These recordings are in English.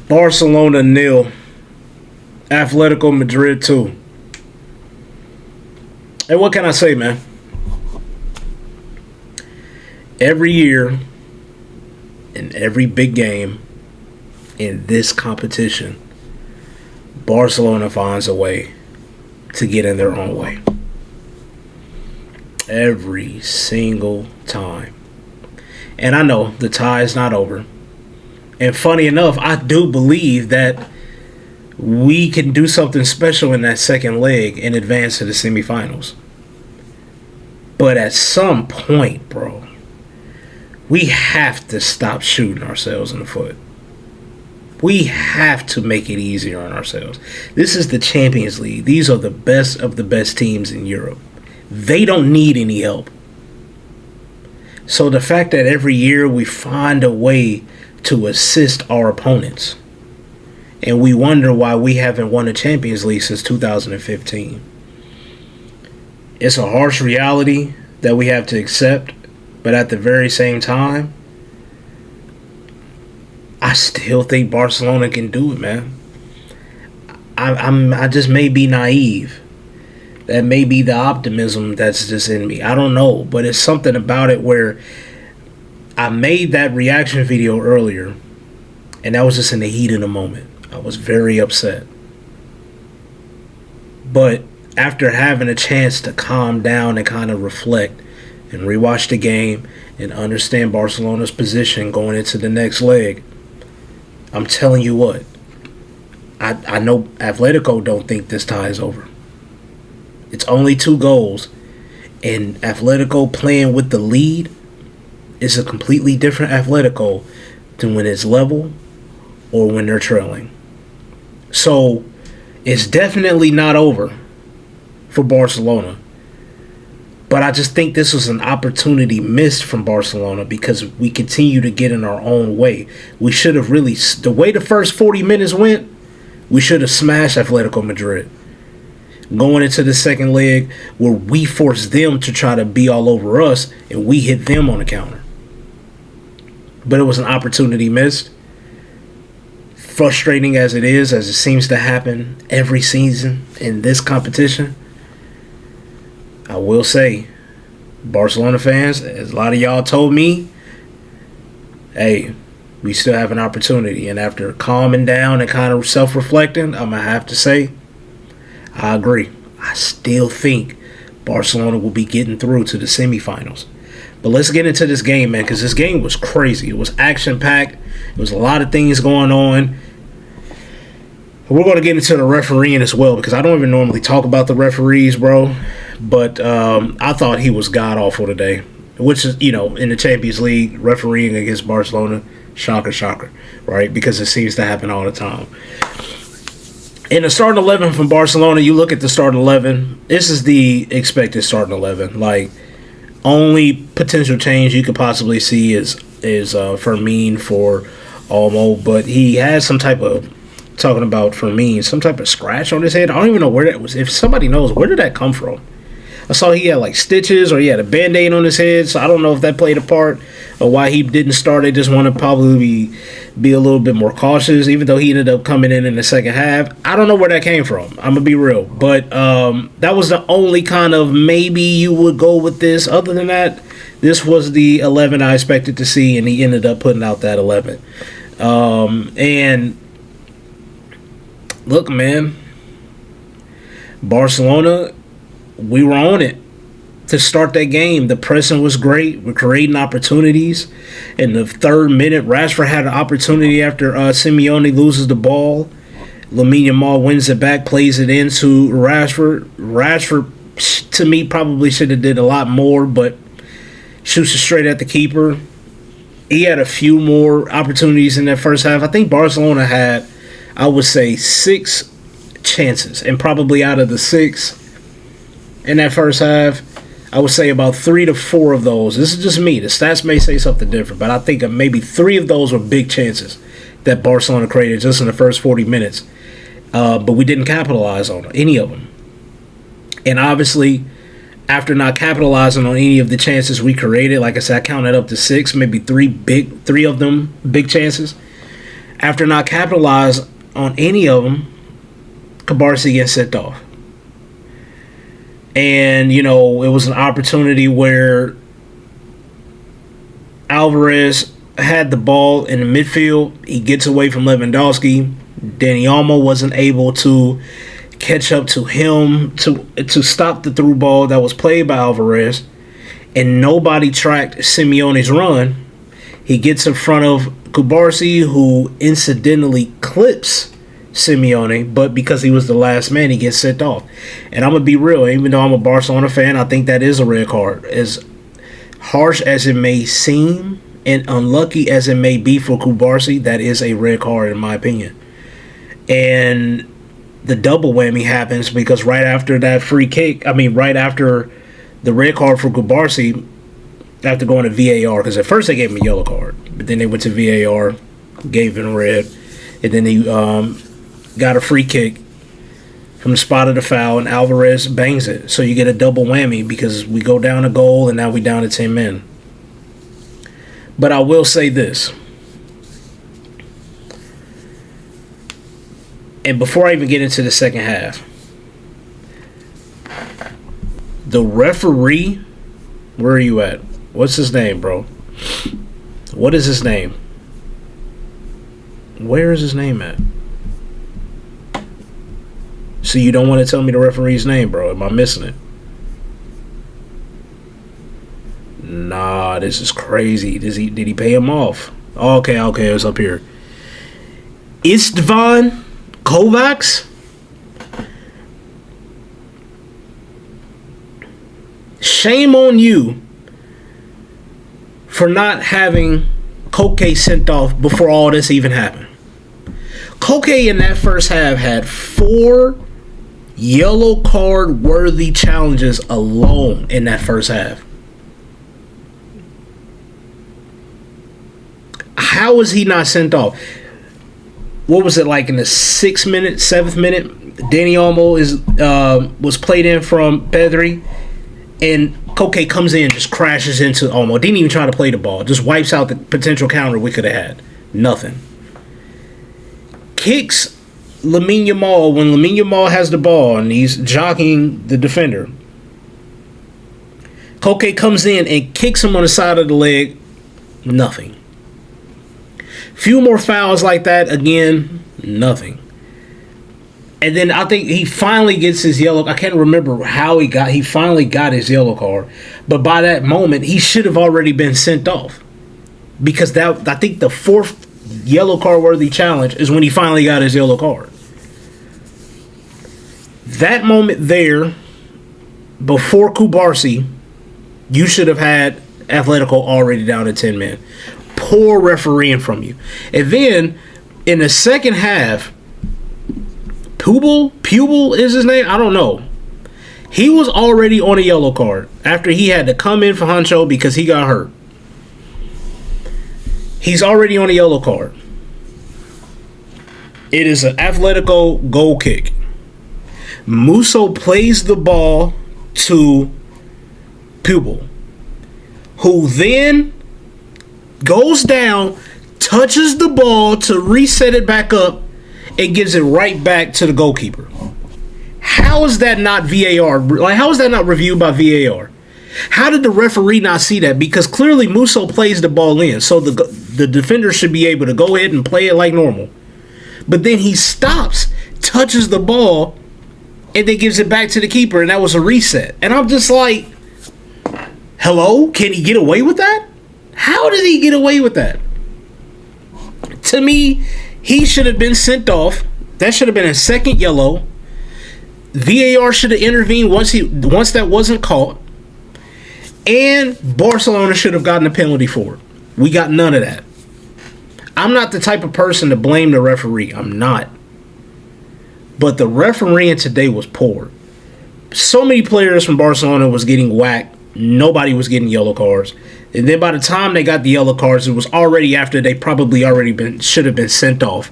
Barcelona nil. Atletico Madrid 2. And what can I say, man? Every year, in every big game in this competition, Barcelona finds a way to get in their own way. Every single time. And I know the tie is not over. And funny enough, I do believe that we can do something special in that second leg and advance to the semifinals. But at some point, bro, we have to stop shooting ourselves in the foot. We have to make it easier on ourselves. This is the Champions League. These are the best of the best teams in Europe. They don't need any help. So the fact that every year we find a way to assist our opponents, and we wonder why we haven't won a Champions League since 2015. It's a harsh reality that we have to accept, but at the very same time, I still think Barcelona can do it, man. I just may be naive. That may be the optimism that's just in me. I don't know, but it's something about it where I made that reaction video earlier, and that was just in the heat of the moment. I was very upset. But after having a chance to calm down and kind of reflect and rewatch the game and understand Barcelona's position going into the next leg, I'm telling you what, I know Atletico don't think this tie is over. It's only 2 goals, and Atletico playing with the lead is a completely different Atletico than when it's level or when they're trailing. So it's definitely not over for Barcelona. But I just think this was an opportunity missed from Barcelona because we continue to get in our own way. We should have really, the way the first 40 minutes went, we should have smashed Atletico Madrid. Going into the second leg where we forced them to try to be all over us and we hit them on the counter. But it was an opportunity missed. Frustrating as it seems to happen every season in this competition, I will say, Barcelona fans, as a lot of y'all told me, hey, we still have an opportunity. And after calming down and kind of self-reflecting, I'm going to have to say, I agree. I still think Barcelona will be getting through to the semifinals. But let's get into this game, man, because this game was crazy. It was action-packed. There was a lot of things going on. We're going to get into the refereeing as well because I don't even normally talk about the referees, bro. But I thought he was god-awful today, which is, in the Champions League, refereeing against Barcelona, shocker, right? Because it seems to happen all the time. In the starting 11 from Barcelona, you look at the starting 11. This is the expected starting 11. Like, only potential change you could possibly see is Fermin for Olmo, but he has some type of, talking about Fermin, some type of scratch on his head. I don't even know where that was. If somebody knows, where did that come from? I saw he had like stitches or he had a band-aid on his head, so I don't know if that played a part or why he didn't start. They just want to probably be a little bit more cautious, even though he ended up coming in the second half. I don't know where that came from. I'm going to be real. But that was the only kind of maybe you would go with this. Other than that, this was the 11 I expected to see, and he ended up putting out that 11. And look, man, Barcelona, we were on it to start that game. The pressing was great. We're creating opportunities. In the 3rd minute, Rashford had an opportunity after Simeone loses the ball. Lamine Yamal wins it back, plays it into Rashford. Rashford, to me, probably should have did a lot more, but shoots it straight at the keeper. He had a few more opportunities in that first half. I think Barcelona had, I would say, 6 chances, and probably out of the 6 in that first half, I would say about 3 to 4 of those. This is just me. The stats may say something different, but I think maybe 3 of those were big chances that Barcelona created just in the first 40 minutes. But we didn't capitalize on any of them. And obviously, after not capitalizing on any of the chances we created, like I said, I counted up to 6, maybe 3 of them big chances. After not capitalize on any of them, Cabarsi gets sent off. And, it was an opportunity where Alvarez had the ball in the midfield. He gets away from Lewandowski. Dani Olmo wasn't able to catch up to him to stop the through ball that was played by Alvarez. And nobody tracked Simeone's run. He gets in front of Cabarsi, who incidentally clips Simeone, but because he was the last man, he gets sent off. And I'm going to be real, even though I'm a Barcelona fan, I think that is a red card. As harsh as it may seem and unlucky as it may be for Cabarsi, that is a red card in my opinion. And the double whammy happens because right after that free kick, right after the red card for Cabarsi, after going to VAR, because at first they gave him a yellow card, but then they went to VAR, gave him a red, and then he got a free kick from the spot of the foul, and Alvarez bangs it. So you get a double whammy because we go down a goal, and now we down to 10 men. But I will say this. And before I even get into the second half, the referee, where are you at? What's his name, bro? What is his name? Where is his name at? So you don't want to tell me the referee's name, bro? Am I missing it? Nah, this is crazy. Did he pay him off? Okay, it's up here. Istvan Kovacs? Shame on you for not having Koke sent off before all this even happened. Koke in that first half had 4 yellow card worthy challenges alone in that first half. How was he not sent off? What was it like in the 6th minute, 7th minute? Dani Olmo was played in from Pedri, and Koke comes in, just crashes into Olmo. Didn't even try to play the ball. Just wipes out the potential counter we could have had. Nothing. Kicks Lamine Yamal when Lamine Yamal has the ball and he's jockeying the defender. Koke comes in and kicks him on the side of the leg. Nothing. Few more fouls like that. Again, nothing. And then I think he finally gets his yellow. I can't remember how he finally got his yellow card. But by that moment, he should have already been sent off. Because I think the 4th yellow card worthy challenge is when he finally got his yellow card. That moment there, before Cabarsi, you should have had Atletico already down to 10 men. Poor refereeing from you. And then, in the second half, Pubel is his name? I don't know. He was already on a yellow card after he had to come in for Hancho because he got hurt. He's already on a yellow card. It is an Atletico goal kick. Musso plays the ball to Pubel, who then goes down, touches the ball to reset it back up, and gives it right back to the goalkeeper. How is that not VAR? Like, how is that not reviewed by VAR? How did the referee not see that? Because clearly Musso plays the ball in, so the defender should be able to go ahead and play it like normal. But then he stops, touches the ball, and then gives it back to the keeper, and that was a reset. And I'm just like, hello? Can he get away with that? How did he get away with that? To me, he should have been sent off. That should have been a second yellow. VAR should have intervened once that wasn't caught. And Barcelona should have gotten a penalty for it. We got none of that. I'm not the type of person to blame the referee. I'm not. But the refereeing today was poor. So many players from Barcelona was getting whacked. Nobody was getting yellow cards. And then by the time they got the yellow cards, it was already after they probably should have been sent off.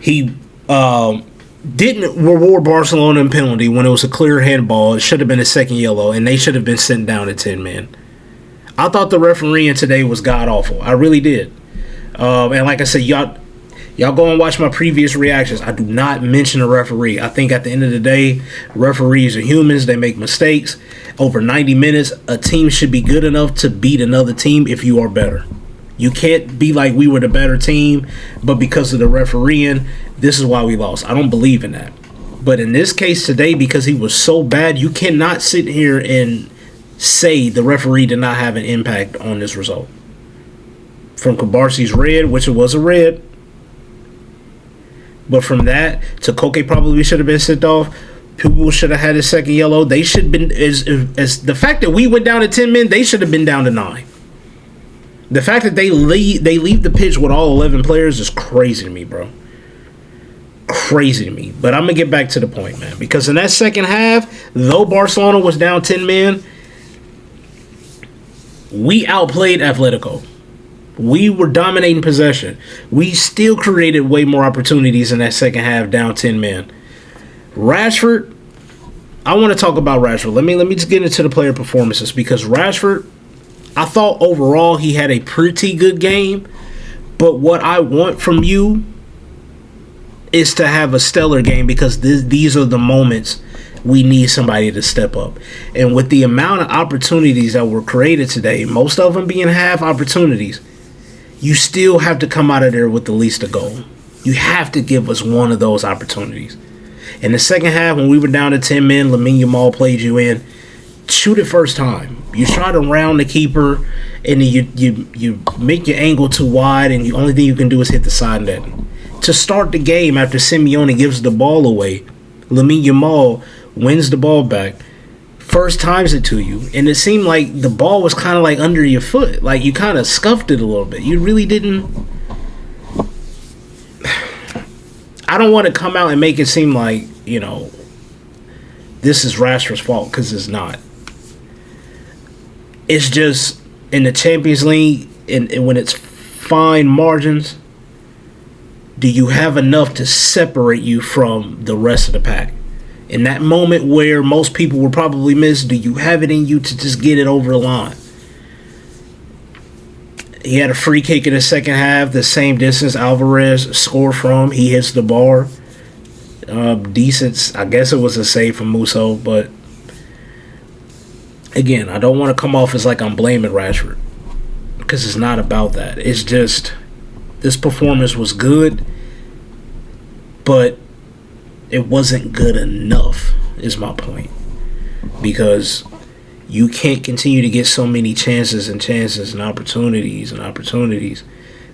He didn't reward Barcelona in penalty when it was a clear handball. It should have been a second yellow, and they should have been sent down to 10 men. I thought the refereeing today was god awful. I really did. And like I said, Y'all go and watch my previous reactions. I do not mention a referee. I think at the end of the day, referees are humans. They make mistakes. Over 90 minutes, a team should be good enough to beat another team if you are better. You can't be like we were the better team, but because of the refereeing, this is why we lost. I don't believe in that. But in this case today, because he was so bad, you cannot sit here and say the referee did not have an impact on this result. From Kubarsi's red, which it was a red, but from that to Koke probably should have been sent off. People should have had a second yellow. They should have been as the fact that we went down to 10 men. They should have been down to 9. The fact that they leave the pitch with all 11 players is crazy to me, bro. Crazy to me. But I'm gonna get back to the point, man. Because in that second half, though Barcelona was down 10 men, we outplayed Atletico. We were dominating possession. We still created way more opportunities in that second half, down 10 men. Rashford, I want to talk about Rashford. Let me just get into the player performances, because Rashford, I thought overall he had a pretty good game. But what I want from you is to have a stellar game, because these are the moments we need somebody to step up. And with the amount of opportunities that were created today, most of them being half opportunities, you still have to come out of there with at least a goal. You have to give us one of those opportunities. In the second half, when we were down to 10 men, Lamine Yamal played you in. Shoot it first time. You try to round the keeper, and then you make your angle too wide, and the only thing you can do is hit the side net. To start the game, after Simeone gives the ball away, Lamine Yamal wins the ball back, first times it to you, and it seemed like the ball was kind of like under your foot. Like you kind of scuffed it a little bit. You really didn't. I don't want to come out and make it seem like, this is Rashford's fault, because it's not. It's just in the Champions League, and when it's fine margins, do you have enough to separate you from the rest of the pack? In that moment where most people will probably miss, do you have it in you to just get it over the line? He had a free kick in the second half, the same distance Alvarez scored from. He hits the bar. Decent. I guess it was a save from Musso, but again, I don't want to come off as like I'm blaming Rashford, because it's not about that. It's just this performance was good, but it wasn't good enough, is my point. Because you can't continue to get so many chances and opportunities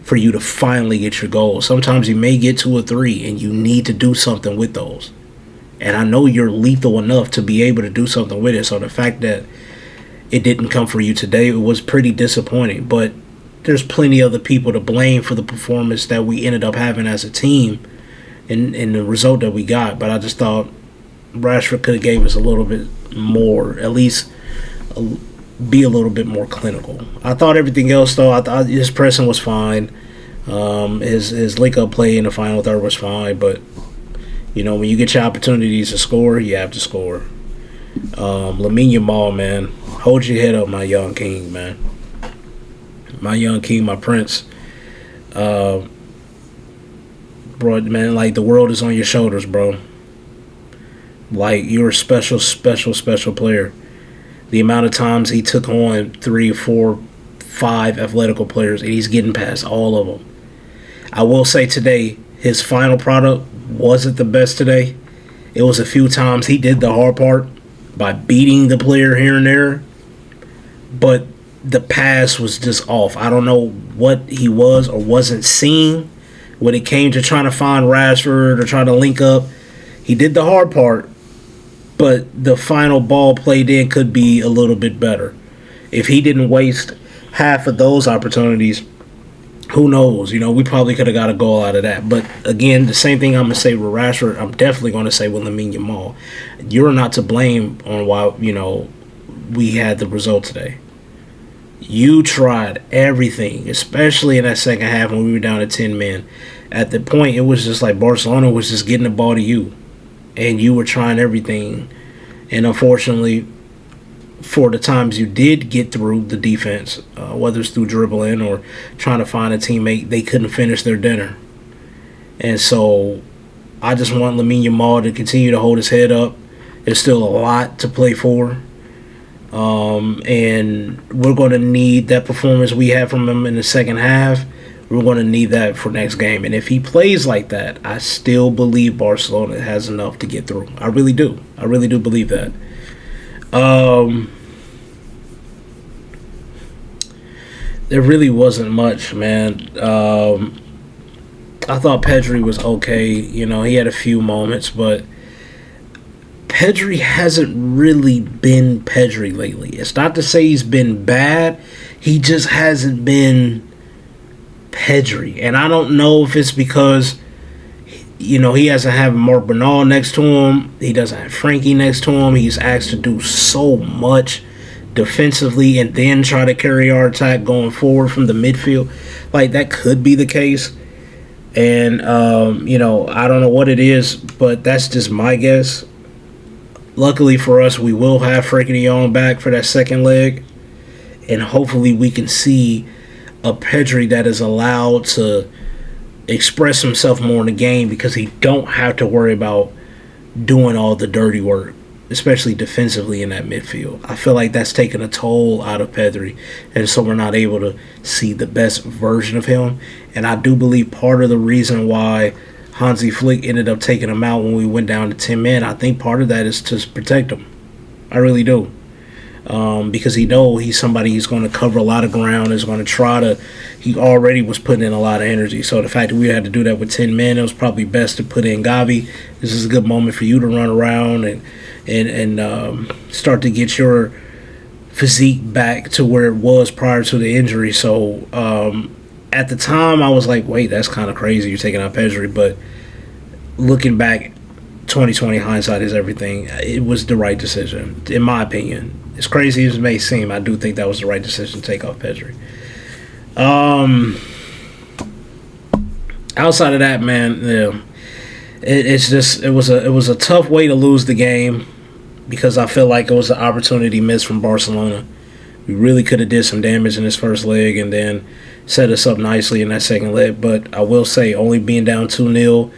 for you to finally get your goal. Sometimes you may get 2 or 3, and you need to do something with those. And I know you're lethal enough to be able to do something with it. So the fact that it didn't come for you today, it was pretty disappointing. But there's plenty of other people to blame for the performance that we ended up having as a team, in the result that we got. But I just thought Rashford could have gave us a little bit more, at least be a little bit more clinical. I thought everything else, though, I thought his pressing was fine. His link-up play in the final third was fine. But, when you get your opportunities to score, you have to score. Lamine Yamal, man, hold your head up, my young king, man. My young king, my prince. Bro, man, like, the world is on your shoulders, bro. Like, you're a special, special, special player. The amount of times he took on 3, 4, 5 Atletico players, and he's getting past all of them. I will say today, his final product wasn't the best today. It was a few times he did the hard part by beating the player here and there, but the pass was just off. I don't know what he was or wasn't seeing when it came to trying to find Rashford or trying to link up. He did the hard part, but the final ball played in could be a little bit better. If he didn't waste half of those opportunities, who knows? We probably could have got a goal out of that. But again, the same thing I'm going to say with Rashford, I'm definitely going to say with Lamine Yamal. You're not to blame on why, we had the result today. You tried everything, especially in that second half when we were down to 10 men. At the point, it was just like Barcelona was just getting the ball to you, and you were trying everything. And unfortunately, for the times you did get through the defense, whether it's through dribbling or trying to find a teammate, they couldn't finish their dinner. And so I just want Lamine Yamal to continue to hold his head up. There's still a lot to play for. And we're going to need that performance we had from him in the second half. We're going to need that for next game. And if he plays like that, I still believe Barcelona has enough to get through. I really do. I really do believe that. There really wasn't much, man. I thought Pedri was okay. You know, he had a few moments, but Pedri hasn't really been Pedri lately. It's not to say he's been bad. He just hasn't been Pedri. And I don't know if it's because, you know, he doesn't have Mark Bernal next to him. He doesn't have Frankie next to him. He's asked to do so much defensively and then try to carry our attack going forward from the midfield. Like, that could be the case. And, you know, I don't know what it is, but that's just my guess. Luckily for us, we will have Frankie de Jong back for that second leg. And hopefully we can see a Pedri that is allowed to express himself more in the game, because he don't have to worry about doing all the dirty work, especially defensively in that midfield. I feel like that's taken a toll out of Pedri, and so we're not able to see the best version of him. And I do believe part of the reason why Hansi Flick ended up taking him out when we went down to 10 men, I think part of that is to protect him. I really do. Because he know he's somebody who's going to cover a lot of ground, is going to try to, he already was putting in a lot of energy. So the fact that we had to do that with 10 men, it was probably best to put in Gavi. This is a good moment for you to run around and start to get your physique back to where it was prior to the injury. So at the time, I was like, wait, that's kind of crazy. You're taking out Pedri. But looking back, 2020 hindsight is everything. It was the right decision, in my opinion. As crazy as it may seem, I do think that was the right decision to take off Pedri. Outside of that, man, yeah, it was a tough way to lose the game, because I feel like it was an opportunity missed from Barcelona. We really could have did some damage in this first leg and then set us up nicely in that second leg. But I will say, only being down 2-0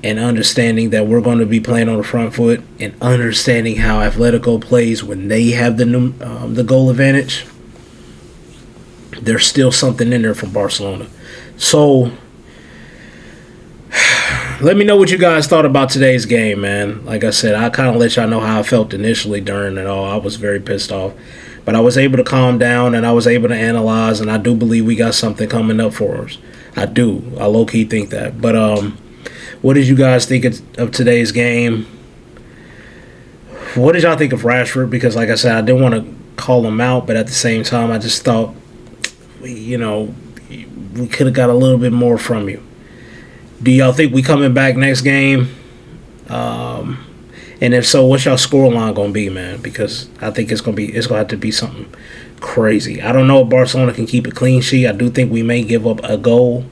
and understanding that we're going to be playing on the front foot and understanding how Atletico plays when they have the goal advantage, there's still something in there for Barcelona. So let me know what you guys thought about today's game, man. Like I said, I kind of let y'all know how I felt initially during it all. I was very pissed off. But I was able to calm down, and I was able to analyze, and I do believe we got something coming up for us. I do. I low-key think that. But what did you guys think of today's game? What did y'all think of Rashford? Because, like I said, I didn't want to call him out, but at the same time, I just thought, you know, we could have got a little bit more from you. Do y'all think we coming back next game? And if so, what's y'all scoreline gonna be, man? Because I think it's gonna have to be something crazy. I don't know if Barcelona can keep a clean sheet. I do think we may give up a goal,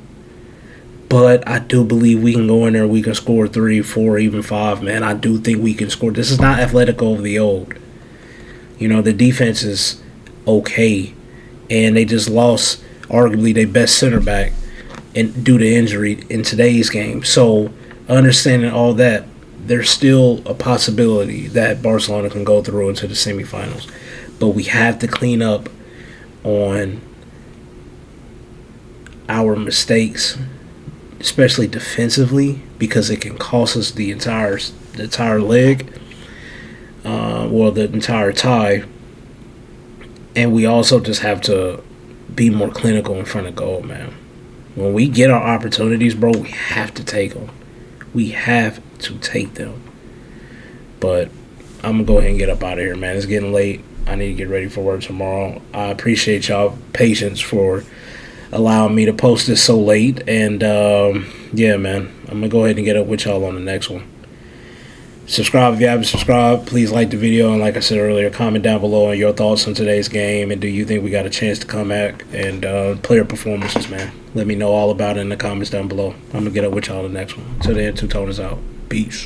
but I do believe we can go in there. We can score 3, 4, even 5, man. I do think we can score. This is not Atletico of the old. You know, the defense is okay, and they just lost arguably their best center back due to injury in today's game. So understanding all that, there's still a possibility that Barcelona can go through into the semifinals. But we have to clean up on our mistakes, especially defensively, because it can cost us the entire leg, or the entire tie. And we also just have to be more clinical in front of goal, man. When we get our opportunities, bro, we have to take them. We have to take them. But I'm going to go ahead and get up out of here, man. It's getting late. I need to get ready for work tomorrow. I appreciate y'all patience for allowing me to post this so late. And, yeah, man, I'm going to go ahead and get up with y'all on the next one. Subscribe if you haven't subscribed. Please like the video. And like I said earlier, comment down below on your thoughts on today's game. And do you think we got a chance to come back and play our performances, man? Let me know all about it in the comments down below. I'm going to get up with y'all on the next one. Till then, Two-Tone is out. Peace.